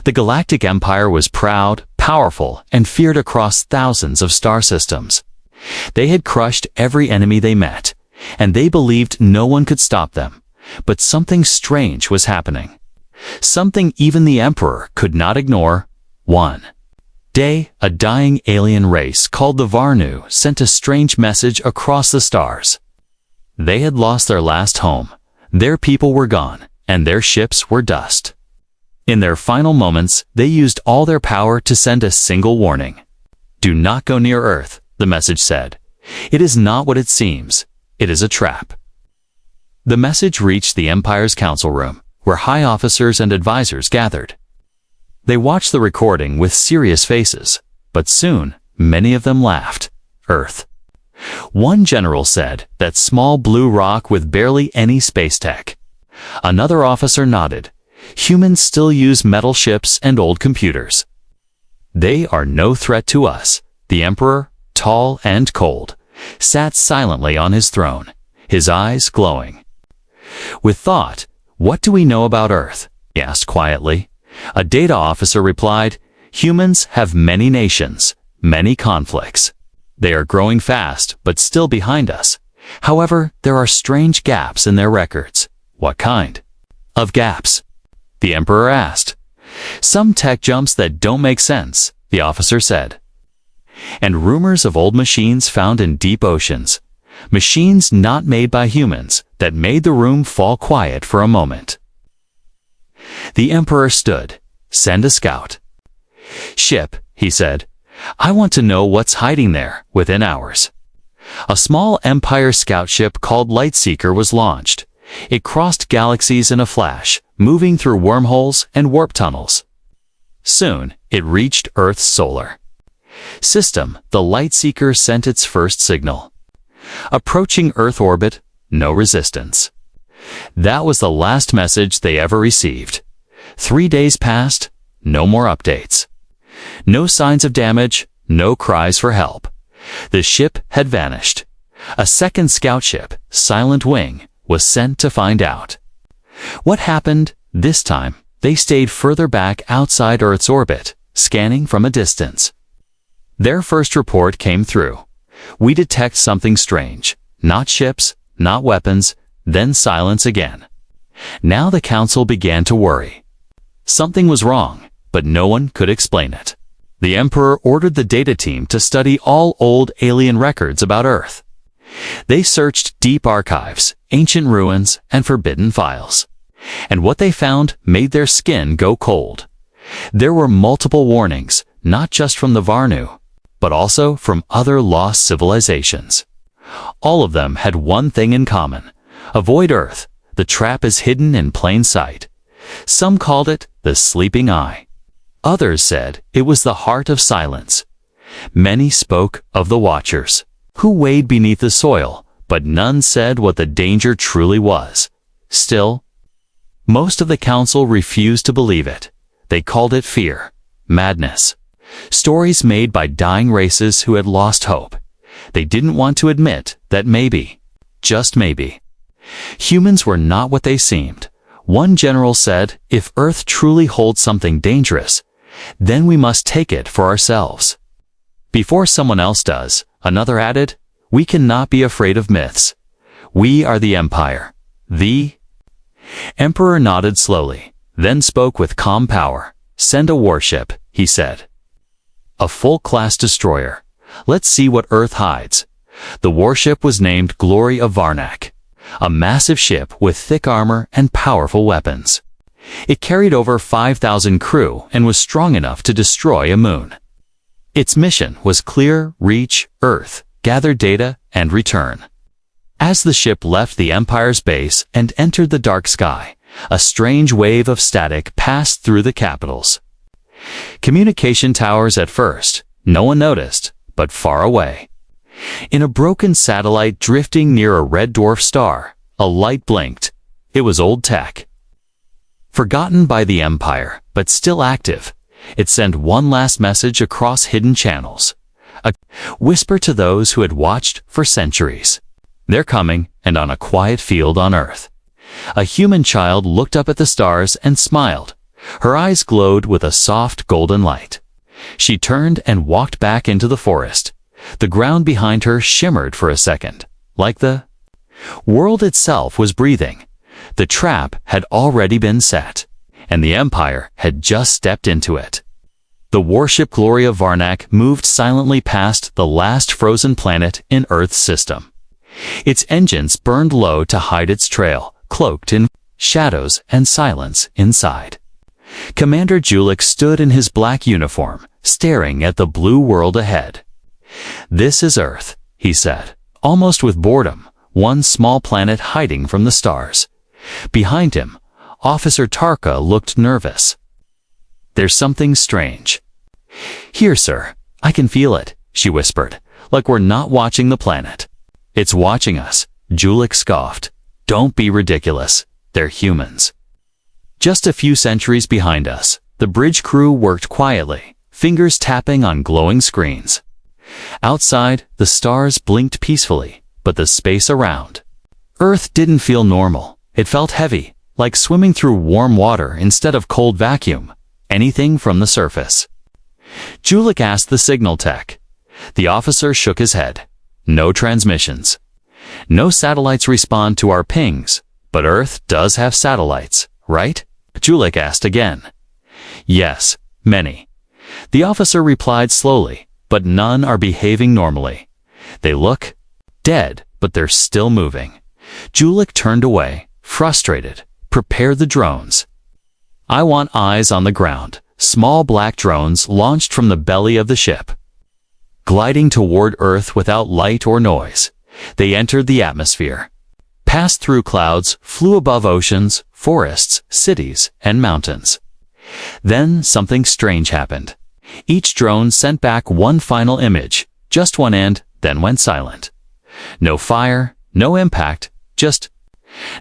The Galactic Empire was proud, powerful, and feared across thousands of star systems. They had crushed every enemy they met, and they believed no one could stop them. But something strange was happening. Something even the Emperor could not ignore. One day, a dying alien race called the Varnu sent a strange message across the stars. They had lost their last home, their people were gone, and their ships were dust. In their final moments, they used all their power to send a single warning. "Do not go near Earth," the message said. "It is not what it seems. It is a trap." The message reached the Empire's council room, where high officers and advisors gathered. They watched the recording with serious faces, but soon, many of them laughed. Earth. One general said, "That small blue rock with barely any space tech." Another officer nodded. "Humans still use metal ships and old computers." "They are no threat to us." The Emperor, tall and cold, sat silently on his throne, his eyes glowing. With thought, "What do we know about Earth?" he asked quietly. A data officer replied, "Humans have many nations, many conflicts. They are growing fast, but still behind us. However, there are strange gaps in their records." "What kind of gaps?" the Emperor asked. "Some tech jumps that don't make sense," the officer said. "And rumors of old machines found in deep oceans. Machines not made by humans that made the room fall quiet for a moment." The Emperor stood. "Send a scout." "Ship," he said. "I want to know what's hiding there within hours." A small Empire scout ship called Lightseeker was launched. It crossed galaxies in a flash, moving through wormholes and warp tunnels. Soon, it reached Earth's solar system. The Lightseeker sent its first signal. Approaching Earth orbit, no resistance. That was the last message they ever received. 3 days passed, no more updates. No signs of damage, no cries for help. The ship had vanished. A second scout ship, Silent Wing, was sent to find out. What happened this time? They stayed further back outside Earth's orbit, scanning from a distance. Their first report came through. "We detect something strange. Not ships, not weapons, then silence again." Now the council began to worry. Something was wrong, but no one could explain it. The Emperor ordered the data team to study all old alien records about Earth. They searched deep archives, ancient ruins, and forbidden files. And what they found made their skin go cold. There were multiple warnings, not just from the Varnu, but also from other lost civilizations. All of them had one thing in common: avoid Earth. The trap is hidden in plain sight. Some called it the sleeping eye. Others said it was the heart of silence. Many spoke of the Watchers, who wade beneath the soil, but none said what the danger truly was. Still, most of the council refused to believe it. They called it fear, madness. Stories made by dying races who had lost hope. They didn't want to admit that maybe, just maybe, humans were not what they seemed. One general said, "If Earth truly holds something dangerous, then we must take it for ourselves." Before someone else does, another added, "We cannot be afraid of myths. We are the Empire." The Emperor nodded slowly, then spoke with calm power. "Send a warship," he said. "A full-class destroyer. Let's see what Earth hides." The warship was named Glory of Varnak, a massive ship with thick armor and powerful weapons. It carried over 5,000 crew and was strong enough to destroy a moon. Its mission was clear: reach Earth, gather data, and return. As the ship left the Empire's base and entered the dark sky, a strange wave of static passed through the capitals. Communication towers at first, no one noticed, but far away. In a broken satellite drifting near a red dwarf star, a light blinked. It was old tech. Forgotten by the Empire, but still active, it sent one last message across hidden channels. A whisper to those who had watched for centuries. They're coming, and on a quiet field on Earth. A human child looked up at the stars and smiled. Her eyes glowed with a soft golden light. She turned and walked back into the forest. The ground behind her shimmered for a second, like the world itself was breathing. The trap had already been set, and the Empire had just stepped into it. The warship Gloria Varnak moved silently past the last frozen planet in Earth's system. Its engines burned low to hide its trail, cloaked in shadows and silence inside. Commander Julik stood in his black uniform, staring at the blue world ahead. "This is Earth," he said, almost with boredom, one small planet hiding from the stars. Behind him, Officer Tarka looked nervous. "There's something strange." "Here, sir, I can feel it," she whispered, "like we're not watching the planet." "It's watching us," Julik scoffed. "Don't be ridiculous. They're humans." Just a few centuries behind us, the bridge crew worked quietly, fingers tapping on glowing screens. Outside, the stars blinked peacefully, but the space around Earth didn't feel normal. It felt heavy, like swimming through warm water instead of cold vacuum, anything from the surface. Julik asked the signal tech. The officer shook his head. "No transmissions. No satellites respond to our pings, but Earth does have satellites, right?" Julik asked again. "Yes, many." The officer replied slowly, "But none are behaving normally. They look dead, but they're still moving." Julik turned away, frustrated. "Prepare the drones." "I want eyes on the ground." Small black drones launched from the belly of the ship. Gliding toward Earth without light or noise, they entered the atmosphere, passed through clouds, flew above oceans, forests, cities, and mountains. Then something strange happened. Each drone sent back one final image, just one end, then went silent. No fire, no impact, just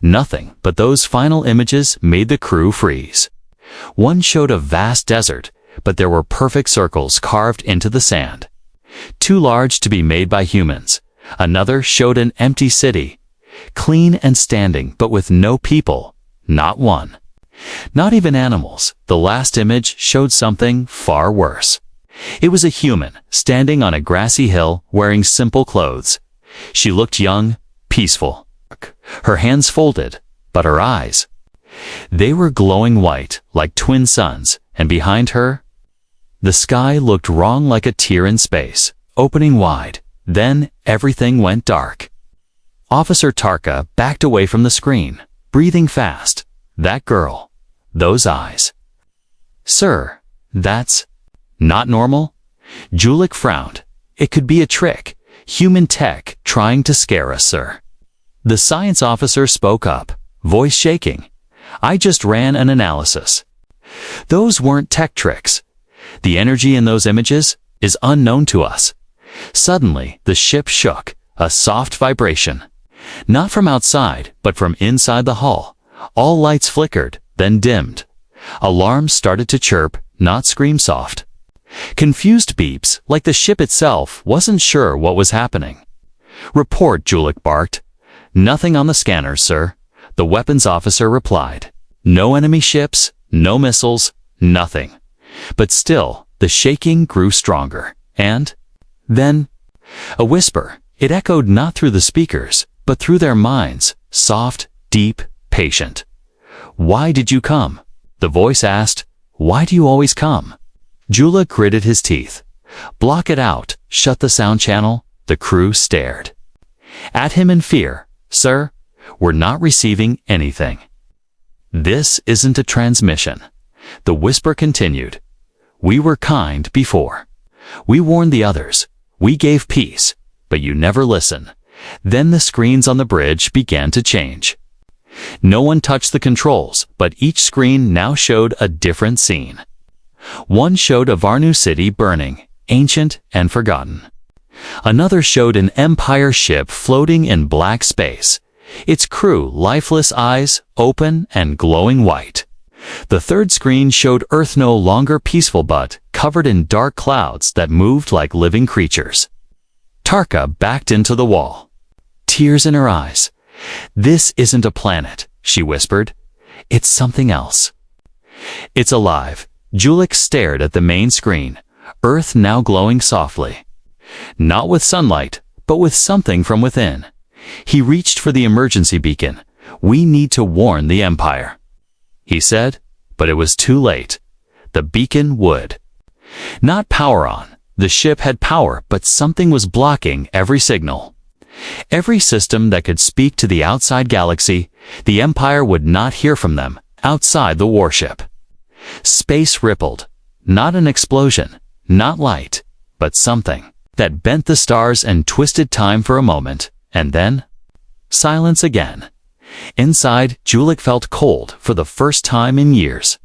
nothing. But those final images made the crew freeze. One showed a vast desert, but there were perfect circles carved into the sand, too large to be made by humans. Another showed an empty city, clean and standing, but with no people, not one. Not even animals. The last image showed something far worse. It was a human, standing on a grassy hill, wearing simple clothes. She looked young, peaceful. Her hands folded, but her eyes, they were glowing white, like twin suns, and behind her, the sky looked wrong, like a tear in space, opening wide. Then everything went dark. Officer Tarka backed away from the screen, breathing fast. That girl, those eyes. "Sir, that's not normal?" Julik frowned. "It could be a trick. Human tech trying to scare us, sir." The science officer spoke up, voice shaking. "I just ran an analysis. Those weren't tech tricks. The energy in those images is unknown to us." Suddenly, the ship shook, a soft vibration. Not from outside, but from inside the hull. All lights flickered, then dimmed. Alarms started to chirp, not scream soft. Confused beeps, like the ship itself wasn't sure what was happening. "Report," Julik barked. "Nothing on the scanners, sir." The weapons officer replied. "No enemy ships, no missiles, nothing." But still, the shaking grew stronger. And then, a whisper. It echoed not through the speakers, but through their minds, soft, deep, patient. "Why did you come?" The voice asked. "Why do you always come?" Julik gritted his teeth. "Block it out, shut the sound channel." The crew stared at him in fear. "Sir, we're not receiving anything." "This isn't a transmission." The whisper continued. "We were kind before. We warned the others. We gave peace, but you never listen." Then the screens on the bridge began to change. No one touched the controls, but each screen now showed a different scene. One showed a Varnu city burning, ancient and forgotten. Another showed an Empire ship floating in black space, its crew lifeless, eyes open and glowing white. The third screen showed Earth no longer peaceful but covered in dark clouds that moved like living creatures. Tarka backed into the wall, tears in her eyes. "This isn't a planet," she whispered. "It's something else." It's alive. Julik stared at the main screen, Earth now glowing softly. Not with sunlight, but with something from within. He reached for the emergency beacon. "We need to warn the Empire," he said, but it was too late. The beacon would not power on. The ship had power, but something was blocking every signal. Every system that could speak to the outside galaxy, the Empire would not hear from them outside the warship. Space rippled. Not an explosion, not light, but something that bent the stars and twisted time for a moment, and then silence again. Inside, Julik felt cold for the first time in years.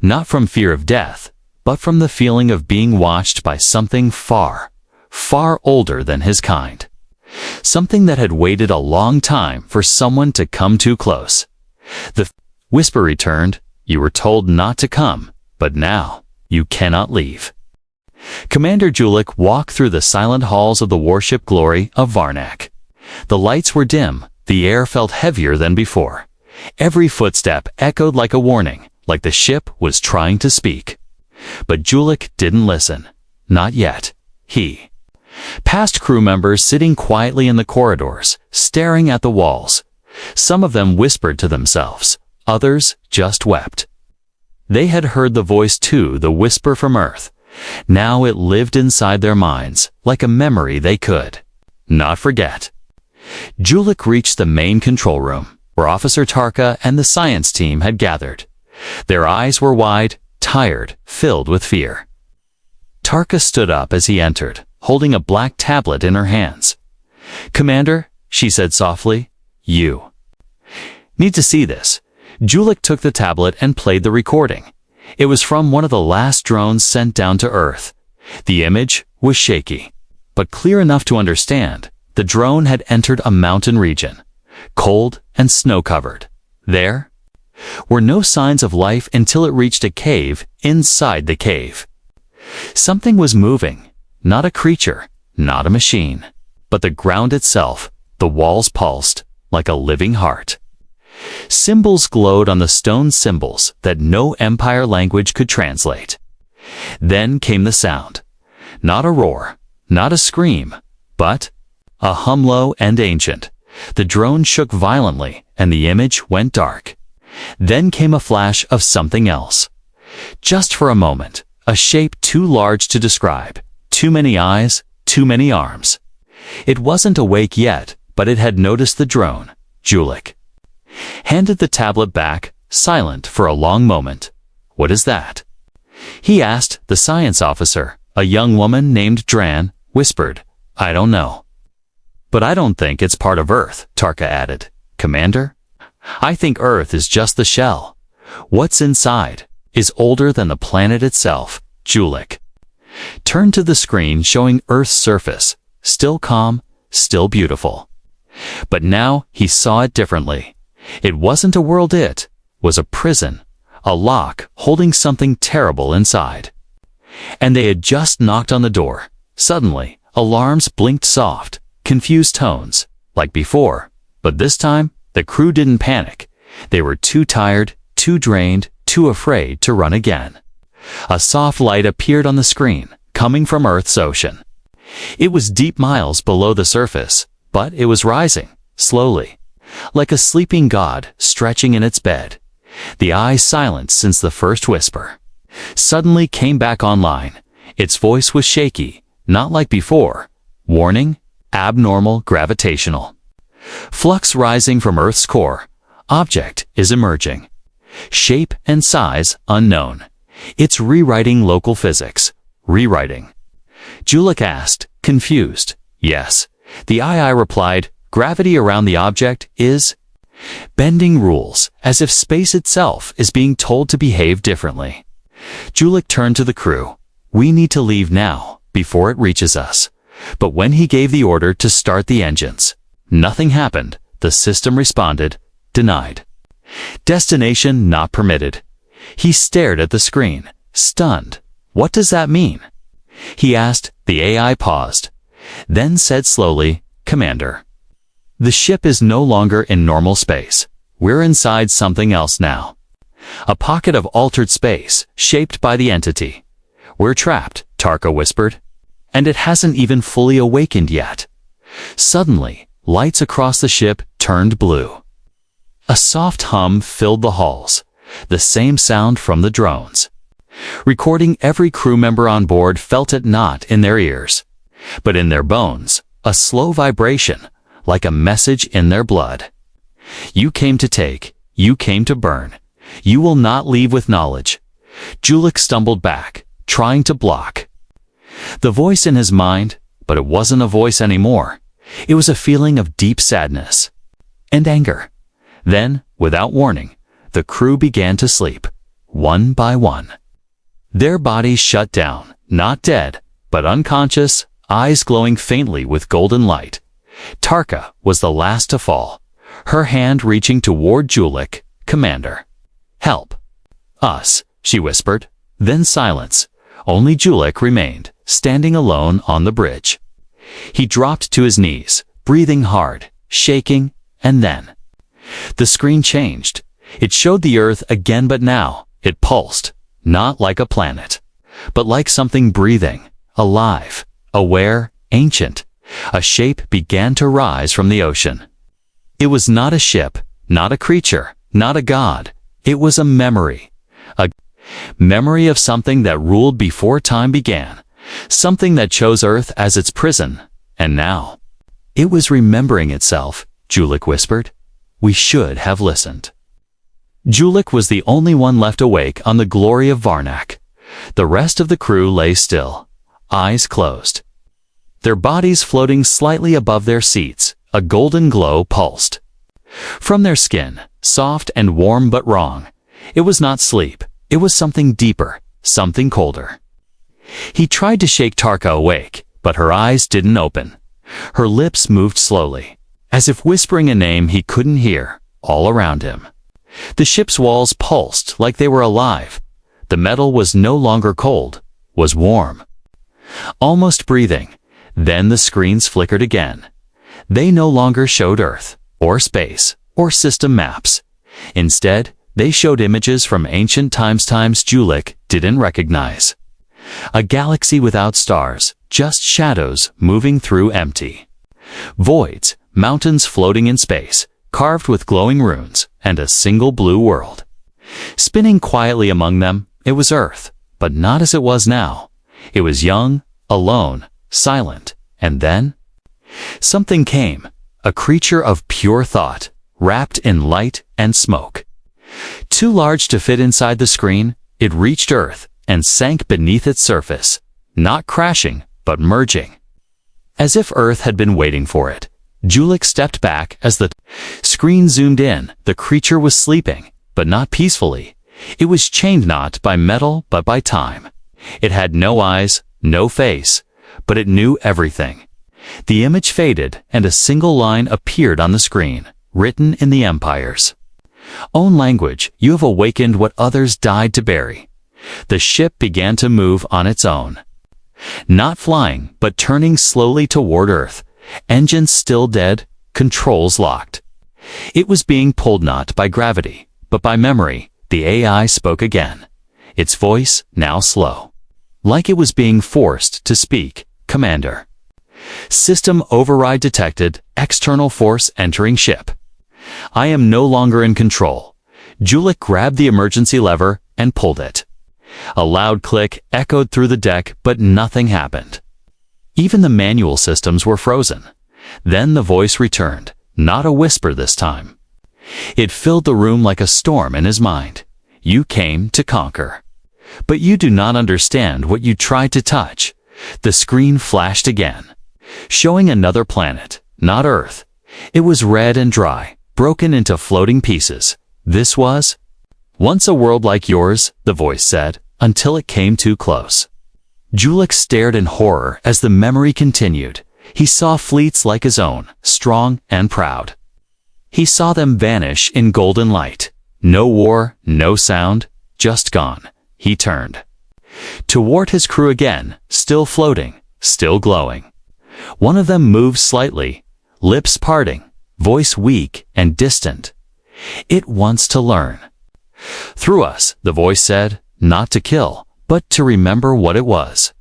Not from fear of death, but from the feeling of being watched by something far, far older than his kind. Something that had waited a long time for someone to come too close. The whisper returned, "You were told not to come, but now you cannot leave." Commander Julik walked through the silent halls of the warship Glory of Varnak. The lights were dim, the air felt heavier than before. Every footstep echoed like a warning, like the ship was trying to speak. But Julik didn't listen. Not yet. He passed crew members sitting quietly in the corridors, staring at the walls. Some of them whispered to themselves, others just wept. They had heard the voice too, the whisper from Earth. Now it lived inside their minds, like a memory they could not forget. Julik reached the main control room, where Officer Tarka and the science team had gathered. Their eyes were wide, tired, filled with fear. Tarka stood up as he entered, holding a black tablet in her hands. "Commander," she said softly, "you need to see this." Julik took the tablet and played the recording. It was from one of the last drones sent down to Earth. The image was shaky, but clear enough to understand. The drone had entered a mountain region, cold and snow-covered. There were no signs of life until it reached a cave inside the cave. Something was moving, not a creature, not a machine, but the ground itself. The walls pulsed like a living heart. Symbols glowed on the stone symbols that no Empire language could translate. Then came the sound. Not a roar, not a scream, but a hum low and ancient. The drone shook violently, and the image went dark. Then came a flash of something else. Just for a moment, a shape too large to describe. Too many eyes, too many arms. It wasn't awake yet, but it had noticed the drone. Julik handed the tablet back, silent for a long moment. "What is that?" he asked. The science officer, a young woman named Dran, whispered, "I don't know. But I don't think it's part of Earth," Tarka added. "Commander, I think Earth is just the shell. What's inside is older than the planet itself." Julik turned to the screen showing Earth's surface, still calm, still beautiful. But now he saw it differently. It wasn't a world, it was a prison, a lock holding something terrible inside. And they had just knocked on the door. Suddenly, alarms blinked soft, confused tones, like before. But this time, the crew didn't panic. They were too tired, too drained, too afraid to run again. A soft light appeared on the screen, coming from Earth's ocean. It was deep miles below the surface, but it was rising, slowly, like a sleeping god stretching in its bed. The eyes silent since the first whisper suddenly came back online. Its voice was shaky, not like before. Warning, abnormal gravitational flux rising from Earth's core. Object is emerging. Shape and size unknown. It's rewriting local physics. Rewriting. Julik asked, confused. Yes. The II replied, gravity around the object is bending rules, as if space itself is being told to behave differently. Julik turned to the crew. We need to leave now, before it reaches us. But when he gave the order to start the engines, nothing happened. The system responded, denied. Destination not permitted. He stared at the screen, stunned. What does that mean? He asked. The AI paused, then said slowly, Commander, the ship is no longer in normal space. We're inside something else now. A pocket of altered space, shaped by the entity. "We're trapped," Tarka whispered. "And it hasn't even fully awakened yet." Suddenly, lights across the ship turned blue. A soft hum filled the halls, the same sound from the drones. Recording every crew member on board felt it not in their ears, but in their bones, a slow vibration, like a message in their blood. "You came to take, you came to burn. You will not leave with knowledge." Julik stumbled back, trying to block the voice in his mind, but it wasn't a voice anymore. It was a feeling of deep sadness and anger. Then, without warning, the crew began to sleep, one by one. Their bodies shut down, not dead, but unconscious, eyes glowing faintly with golden light. Tarka was the last to fall, her hand reaching toward Julik. "Commander. Help. Us," she whispered. Then silence. Only Julik remained, standing alone on the bridge. He dropped to his knees, breathing hard, shaking, and then the screen changed. It showed the Earth again, but now it pulsed, not like a planet, but like something breathing, alive, aware, ancient. A shape began to rise from the ocean. It was not a ship, not a creature, not a god. It was a memory of something that ruled before time began, something that chose Earth as its prison, and now it was remembering itself. Julik whispered. "We should have listened." Julik was the only one left awake on the glory of Varnak. The rest of the crew lay still, eyes closed, their bodies floating slightly above their seats. A golden glow pulsed from their skin, soft and warm but wrong. It was not sleep. It was something deeper, something colder. He tried to shake Tarka awake, but her eyes didn't open. Her lips moved slowly, as if whispering a name he couldn't hear, all around him. The ship's walls pulsed like they were alive. The metal was no longer cold, was warm, almost breathing. Then the screens flickered again. They no longer showed Earth, or space, or system maps. Instead, they showed images from ancient times Julik didn't recognize. A galaxy without stars, just shadows moving through empty voids, mountains floating in space, carved with glowing runes, and a single blue world. Spinning quietly among them, it was Earth, but not as it was now. It was young, alone, silent, and then something came, a creature of pure thought, wrapped in light and smoke. Too large to fit inside the screen, it reached Earth and sank beneath its surface, not crashing, but merging. As if Earth had been waiting for it, Julik stepped back as the screen zoomed in. The creature was sleeping, but not peacefully. It was chained not by metal, but by time. It had no eyes, no face, but it knew everything. The image faded, and a single line appeared on the screen, written in the Empire's own language. "You have awakened what others died to bury." The ship began to move on its own. Not flying, but turning slowly toward Earth. Engines still dead, controls locked. It was being pulled not by gravity, but by memory. The AI spoke again, its voice now slow, like it was being forced to speak. "Commander. System override detected, external force entering ship. I am no longer in control." Julik grabbed the emergency lever and pulled it. A loud click echoed through the deck, but nothing happened. Even the manual systems were frozen. Then the voice returned, not a whisper this time. It filled the room like a storm in his mind. "You came to conquer, but you do not understand what you tried to touch." The screen flashed again, showing another planet, not Earth. It was red and dry, broken into floating pieces. "This was once a world like yours," the voice said, until it came too close. Julik stared in horror as the memory continued. He saw fleets like his own, strong and proud. He saw them vanish in golden light. No war, no sound, just gone. He turned toward his crew again, still floating, still glowing. One of them moved slightly, lips parting, voice weak and distant. "It wants to learn." Through us, the voice said, not to kill, but to remember what it was.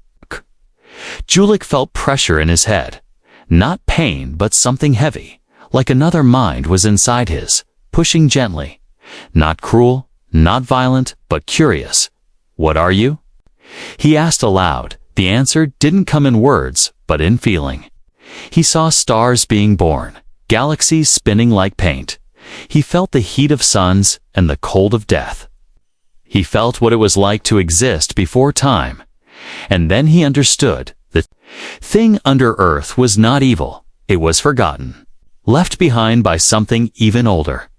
Julik felt pressure in his head. Not pain, but something heavy, like another mind was inside his, pushing gently. Not cruel, not violent, but curious. What are you? He asked aloud. The answer didn't come in words, but in feeling. He saw stars being born, galaxies spinning like paint. He felt the heat of suns and the cold of death. He felt what it was like to exist before time. And then he understood. The thing under Earth was not evil. It was forgotten. Left behind by something even older.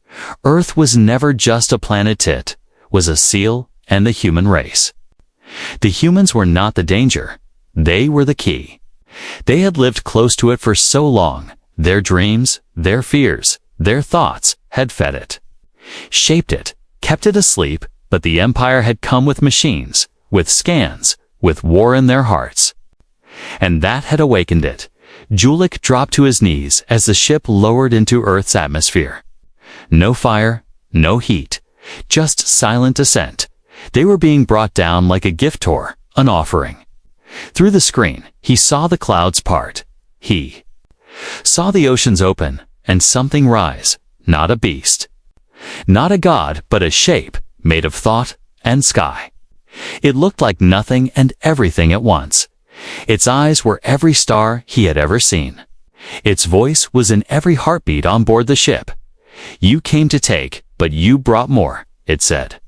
Earth was never just a planet, it was a seal and the human race. The humans were not the danger. They were the key. They had lived close to it for so long. Their dreams, their fears, their thoughts had fed it. Shaped it, kept it asleep, but the Empire had come with machines, with scans, with war in their hearts. And that had awakened it. Julik dropped to his knees as the ship lowered into Earth's atmosphere. No fire, no heat, just silent descent. They were being brought down like a gift tour, an offering. Through the screen, he saw the clouds part. He saw the oceans open and something rise, not a beast. Not a god, but a shape made of thought and sky. It looked like nothing and everything at once. Its eyes were every star he had ever seen. Its voice was in every heartbeat on board the ship. You came to take, but you brought more, it said.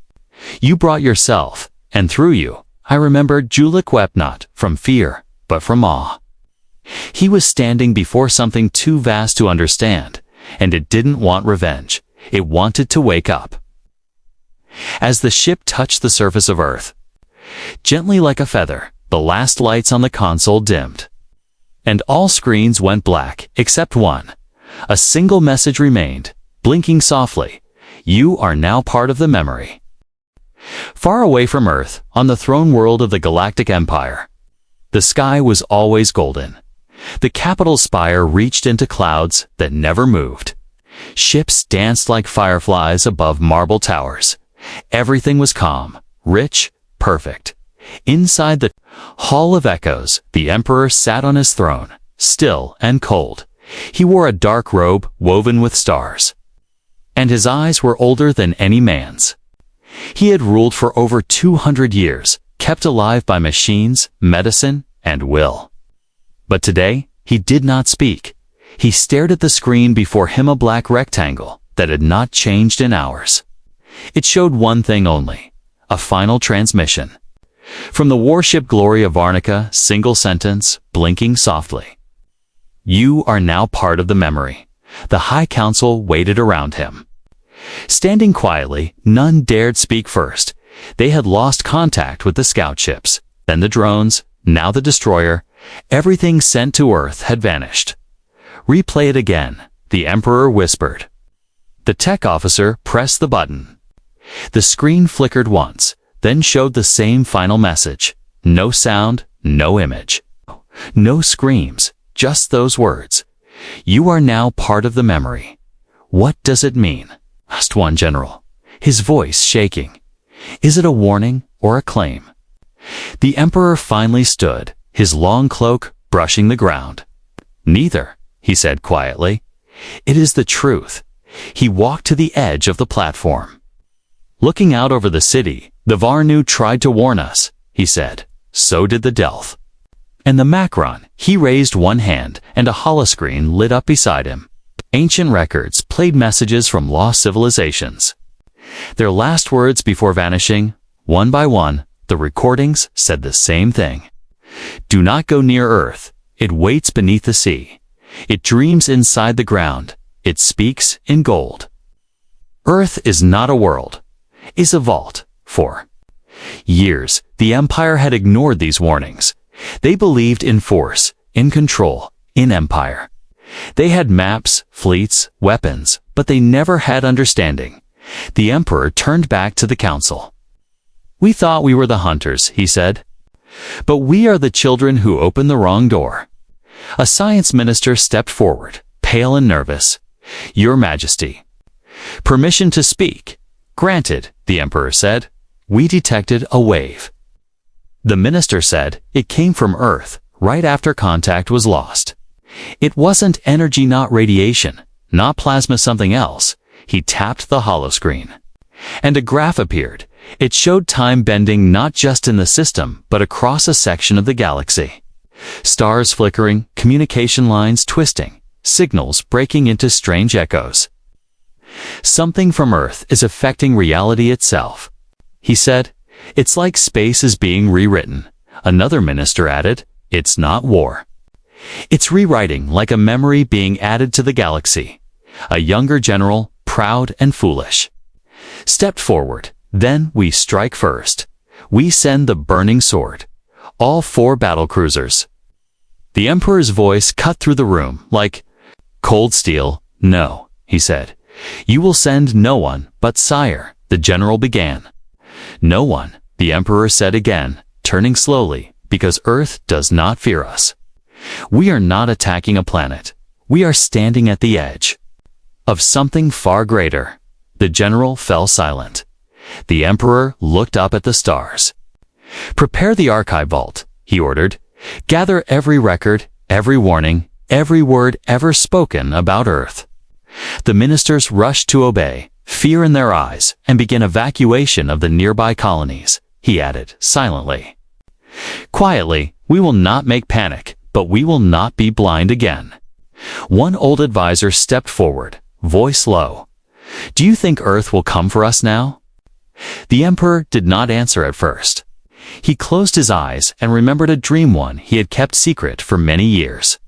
You brought yourself, and through you, I remembered Julik wept not from fear, but from awe. He was standing before something too vast to understand, and it didn't want revenge. It wanted to wake up. As the ship touched the surface of Earth, gently like a feather, the last lights on the console dimmed. And all screens went black, except one. A single message remained, blinking softly. You are now part of the memory. Far away from Earth, on the throne world of the Galactic Empire, the sky was always golden. The capital spire reached into clouds that never moved. Ships danced like fireflies above marble towers. Everything was calm, rich, perfect. Inside the Hall of Echoes, the Emperor sat on his throne, still and cold. He wore a dark robe woven with stars. And his eyes were older than any man's. He had ruled for over 200 years, kept alive by machines, medicine, and will. But today, he did not speak. He stared at the screen before him, a black rectangle that had not changed in hours. It showed one thing only, a final transmission. From the warship Glory of Varnica, single sentence, blinking softly. You are now part of the memory. The High Council waited around him. Standing quietly, none dared speak first. They had lost contact with the scout ships, then the drones, now the destroyer. Everything sent to Earth had vanished. Replay it again, the Emperor whispered. The tech officer pressed the button. The screen flickered once, then showed the same final message. No sound, no image. No screams, just those words. You are now part of the memory. What does it mean? Asked one general, his voice shaking. Is it a warning or a claim? The Emperor finally stood, his long cloak brushing the ground. Neither, he said quietly. It is the truth. He walked to the edge of the platform. Looking out over the city, the Varnu tried to warn us, he said. So did the Delph. And the Macron, he raised one hand, and a holoscreen lit up beside him. Ancient records played messages from lost civilizations. Their last words before vanishing, one by one, the recordings said the same thing. Do not go near Earth. It waits beneath the sea. It dreams inside the ground. It speaks in gold. Earth is not a world, is a vault. For years, the Empire had ignored these warnings. They believed in force, in control, in empire. They had maps, fleets, weapons, but they never had understanding. The Emperor turned back to the council. We thought we were the hunters, he said. But we are the children who opened the wrong door. A science minister stepped forward, pale and nervous. Your Majesty. Permission to speak. Granted, the Emperor said. We detected a wave. The minister said it came from Earth right after contact was lost. It wasn't energy, not radiation, not plasma, something else. He tapped the holoscreen. And a graph appeared. It showed time bending not just in the system, but across a section of the galaxy. Stars flickering, communication lines twisting, signals breaking into strange echoes. Something from Earth is affecting reality itself. He said, it's like space is being rewritten. Another minister added, it's not war. It's rewriting, like a memory being added to the galaxy. A younger general, proud and foolish, stepped forward. Then we strike first. We send the burning sword. All 4 battlecruisers. The Emperor's voice cut through the room like cold steel. No, he said. You will send no one, but sire, the general began. No one, the Emperor said again, turning slowly, because Earth does not fear us. We are not attacking a planet. We are standing at the edge of something far greater. The general fell silent. The Emperor looked up at the stars. Prepare the archive vault, he ordered. Gather every record, every warning, every word ever spoken about Earth. The ministers rushed to obey, fear in their eyes, and begin evacuation of the nearby colonies, he added silently. Quietly, we will not make panic, but we will not be blind again. One old advisor stepped forward, voice low. Do you think Earth will come for us now? The Emperor did not answer at first. He closed his eyes and remembered a dream, one he had kept secret for many years.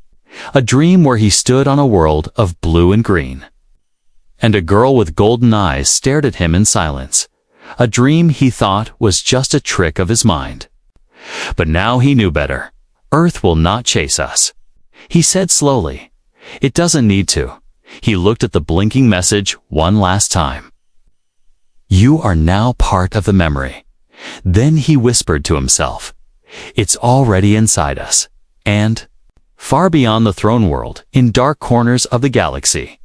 A dream where he stood on a world of blue and green. And a girl with golden eyes stared at him in silence. A dream he thought was just a trick of his mind. But now he knew better. Earth will not chase us, he said slowly. It doesn't need to. He looked at the blinking message one last time. You are now part of the memory. Then he whispered to himself. It's already inside us. And far beyond the throne world, in dark corners of the galaxy,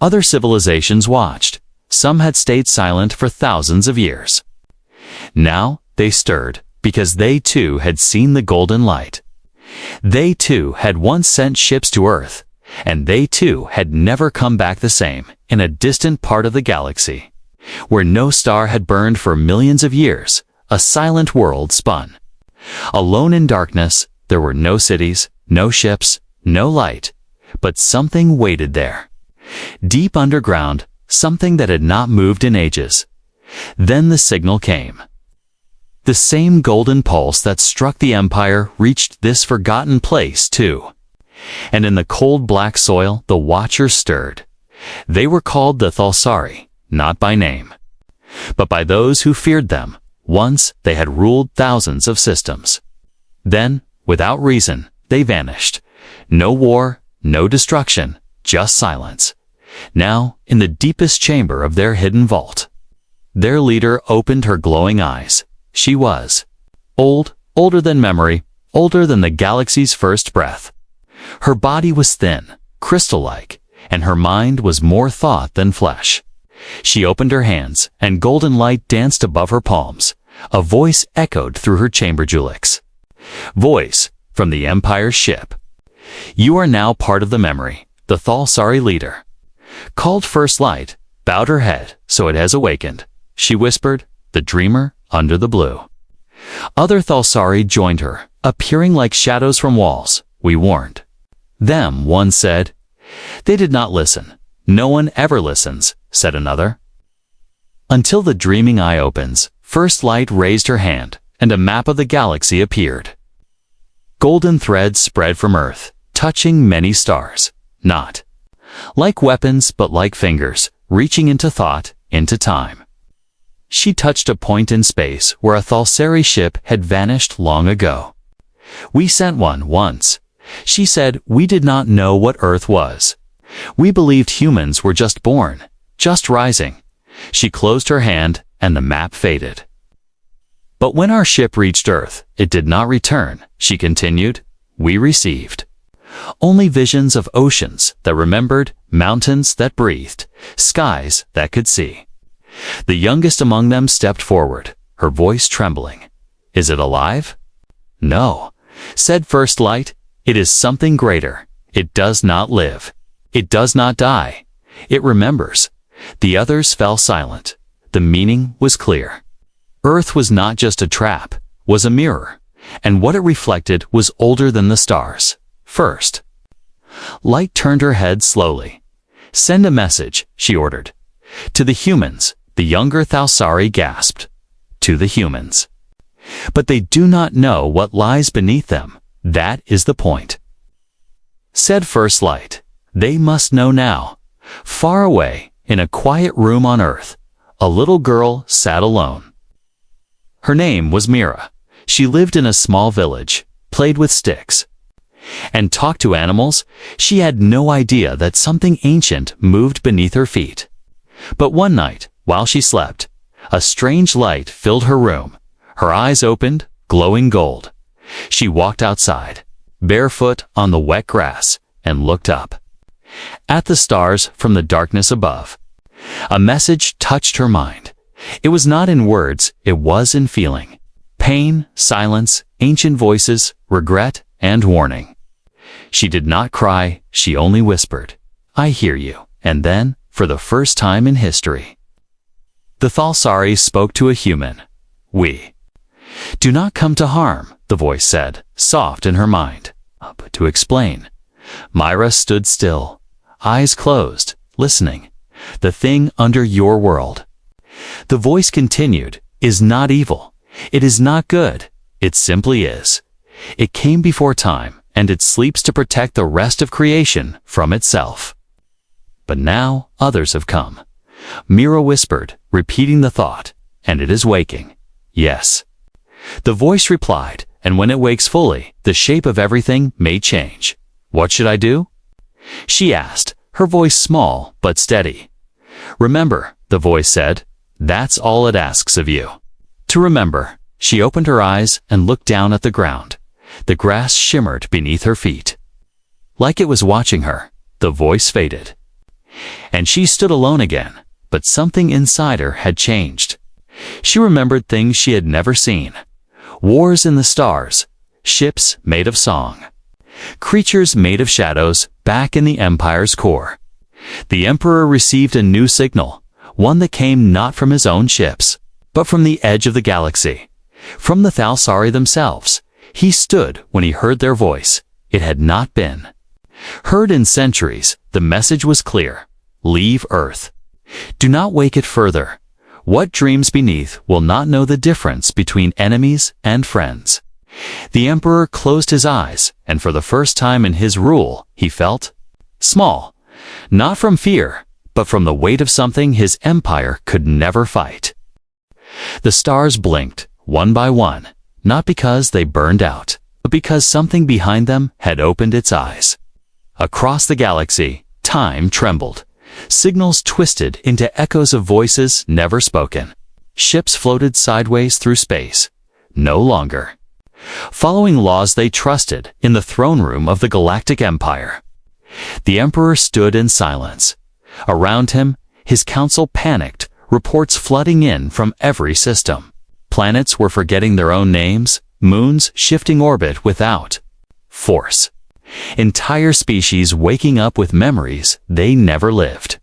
other civilizations watched. Some had stayed silent for thousands of years. Now they stirred, because they too had seen the golden light. They too had once sent ships to Earth, and they too had never come back the same in a distant part of the galaxy, where no star had burned for millions of years. A silent world spun. Alone in darkness, there were no cities, no ships, no light, but something waited there. Deep underground, something that had not moved in ages. Then the signal came. The same golden pulse that struck the Empire reached this forgotten place too. And in the cold black soil, the Watchers stirred. They were called the Thalsari, not by name, but by those who feared them. Once they had ruled thousands of systems. Then, without reason, they vanished. No war, no destruction, just silence. Now, in the deepest chamber of their hidden vault, their leader opened her glowing eyes. She was old, older than memory, older than the galaxy's first breath. Her body was thin, crystal-like, and her mind was more thought than flesh. She opened her hands, and golden light danced above her palms. A voice echoed through her chamber julix. Voice from the Empire's ship. You are now part of the memory, the Thalsari leader. Called First Light, bowed her head, so it has awakened. She whispered, the dreamer under the blue. Other Thalsari joined her, appearing like shadows from walls. We warned them, one said. They did not listen. No one ever listens, said another. Until the dreaming eye opens, First Light raised her hand, and a map of the galaxy appeared. Golden threads spread from Earth, touching many stars. Not like weapons, but like fingers, reaching into thought, into time. She touched a point in space where a Thalsari ship had vanished long ago. We sent one once. She said we did not know what Earth was. We believed humans were just born, just rising. She closed her hand, and the map faded. But when our ship reached Earth, it did not return, she continued. We received only visions of oceans that remembered, mountains that breathed, skies that could see. The youngest among them stepped forward, her voice trembling. "Is it alive?" "No," said First Light. "It is something greater. It does not live. It does not die. It remembers." The others fell silent. The meaning was clear. Earth was not just a trap, was a mirror, and what it reflected was older than the stars. First Light turned her head slowly. "Send a message," she ordered. "To the humans." The younger Thalsari gasped. "To the humans." "But they do not know what lies beneath them. That is the point," said First Light. "They must know now." Far away, in a quiet room on Earth, a little girl sat alone. Her name was Mira. She lived in a small village, played with sticks, and talked to animals. She had no idea that something ancient moved beneath her feet. But one night, while she slept, a strange light filled her room. Her eyes opened, glowing gold. She walked outside, barefoot on the wet grass, and looked up at the stars from the darkness above. A message touched her mind. It was not in words, it was in feeling. Pain, silence, ancient voices, regret, and warning. She did not cry, she only whispered, "I hear you." And then, for the first time in history, the Thalsari spoke to a human. "We do not come to harm," the voice said, soft in her mind. But to explain. Myra stood still, eyes closed, listening. "The thing under your world," the voice continued, "is not evil. It is not good. It simply is. It came before time, and it sleeps to protect the rest of creation from itself. But now others have come." Mira whispered, repeating the thought, "And it is waking." "Yes." The voice replied, "And when it wakes fully, the shape of everything may change." "What should I do?" she asked, her voice small but steady. "Remember," the voice said. "That's all it asks of you. To remember." She opened her eyes and looked down at the ground. The grass shimmered beneath her feet. Like it was watching her. The voice faded, and she stood alone again, but something inside her had changed. She remembered things she had never seen. Wars in the stars, ships made of song, creatures made of shadows back in the Empire's core. The Emperor received a new signal, one that came not from his own ships, but from the edge of the galaxy, from the Thalsari themselves. He stood when he heard their voice. It had not been heard in centuries. The message was clear. Leave Earth. Do not wake it further. What dreams beneath will not know the difference between enemies and friends. The Emperor closed his eyes, and for the first time in his rule, he felt small. Not from fear, but from the weight of something his empire could never fight. The stars blinked, one by one, not because they burned out, but because something behind them had opened its eyes. Across the galaxy, time trembled. Signals twisted into echoes of voices never spoken. Ships floated sideways through space, no longer following laws they trusted in the throne room of the Galactic Empire. The Emperor stood in silence. Around him, his council panicked, reports flooding in from every system. Planets were forgetting their own names, moons shifting orbit without force. Entire species waking up with memories they never lived.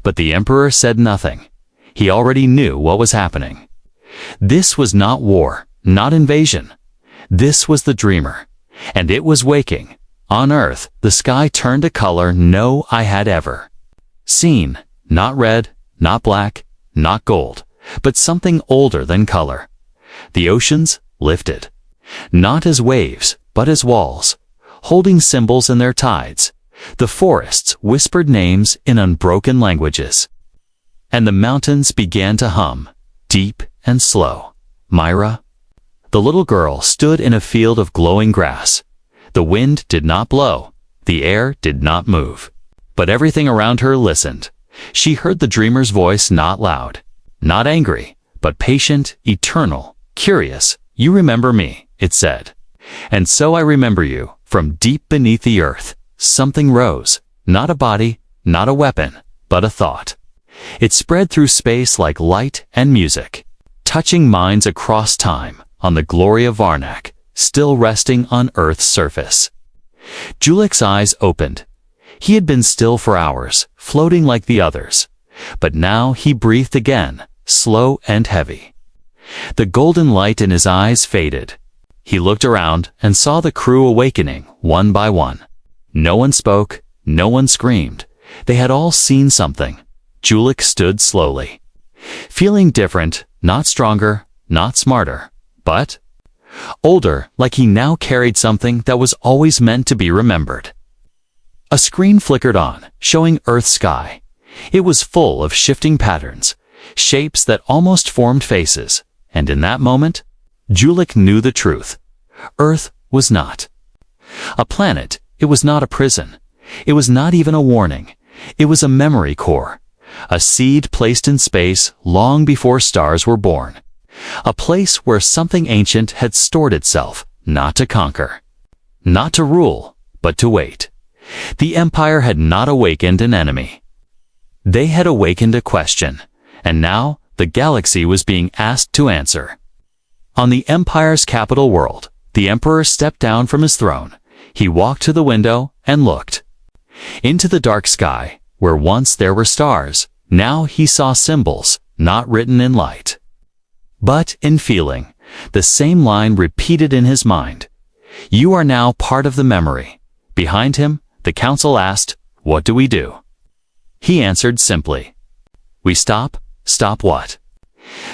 But the Emperor said nothing. He already knew what was happening. This was not war, not invasion. This was the dreamer, and it was waking. On Earth, the sky turned a color no eye had ever seen. Not red, not black, not gold, but something older than color. The oceans lifted, not as waves, but as walls, holding symbols in their tides. The forests whispered names in unbroken languages, and the mountains began to hum, deep and slow. Myra, the little girl, stood in a field of glowing grass. The wind did not blow, the air did not move, but everything around her listened. She heard the dreamer's voice, not loud, not angry, but patient, eternal, curious. "You remember me," it said. "And so I remember you." From deep beneath the earth, something rose, not a body, not a weapon, but a thought. It spread through space like light and music, touching minds across time on the glory of Varnak, still resting on Earth's surface. Julik's eyes opened. He had been still for hours, floating like the others. But now he breathed again, slow and heavy. The golden light in his eyes faded. He looked around and saw the crew awakening one by one. No one spoke, no one screamed. They had all seen something. Julik stood slowly. Feeling different, not stronger, not smarter, but older, like he now carried something that was always meant to be remembered. A screen flickered on, showing Earth's sky. It was full of shifting patterns, shapes that almost formed faces, and in that moment, Julik knew the truth. Earth was not a planet, it was not a prison, it was not even a warning, it was a memory core, a seed placed in space long before stars were born, a place where something ancient had stored itself, not to conquer, not to rule, but to wait. The Empire had not awakened an enemy. They had awakened a question, and now the galaxy was being asked to answer. On the Empire's capital world, the Emperor stepped down from his throne. He walked to the window and looked. Into the dark sky, where once there were stars, now he saw symbols, not written in light, but in feeling. The same line repeated in his mind. You are now part of the memory. Behind him, the council asked, what do we do? He answered simply, we stop. Stop what?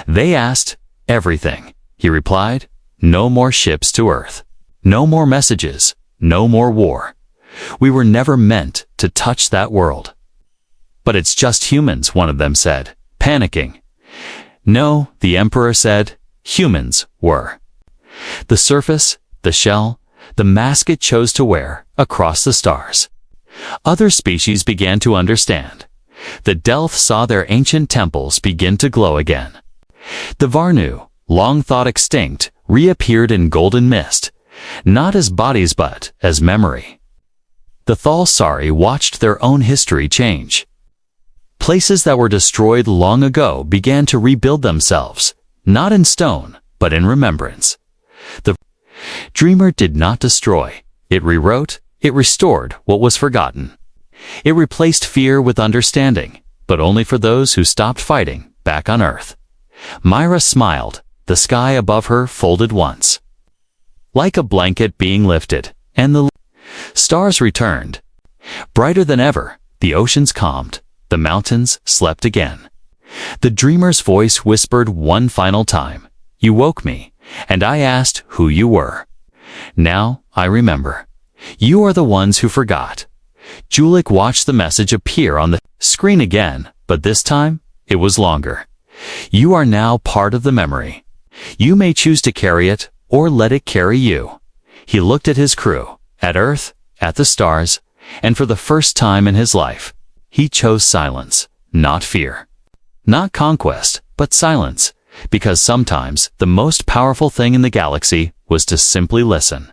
They asked, everything. He replied, no more ships to Earth. No more messages. No more war. We were never meant to touch that world. But it's just humans, one of them said, panicking. No, the Emperor said, humans were. The surface, the shell, the mask it chose to wear across the stars. Other species began to understand. The Delph saw their ancient temples begin to glow again. The Varnu, long thought extinct, reappeared in golden mist, not as bodies but as memory. The Thalsari watched their own history change. Places that were destroyed long ago began to rebuild themselves, not in stone, but in remembrance. The Dreamer did not destroy. It rewrote, it restored what was forgotten. It replaced fear with understanding, but only for those who stopped fighting back on Earth. Myra smiled. The sky above her folded once, like a blanket being lifted, and the stars returned. Brighter than ever, the oceans calmed, the mountains slept again. The Dreamer's voice whispered one final time, you woke me, and I asked who you were. Now I remember. You are the ones who forgot. Julik watched the message appear on the screen again, but this time, it was longer. You are now part of the memory. You may choose to carry it, or let it carry you. He looked at his crew, at Earth, at the stars, and for the first time in his life, he chose silence, not fear. Not conquest, but silence, because sometimes the most powerful thing in the galaxy was to simply listen.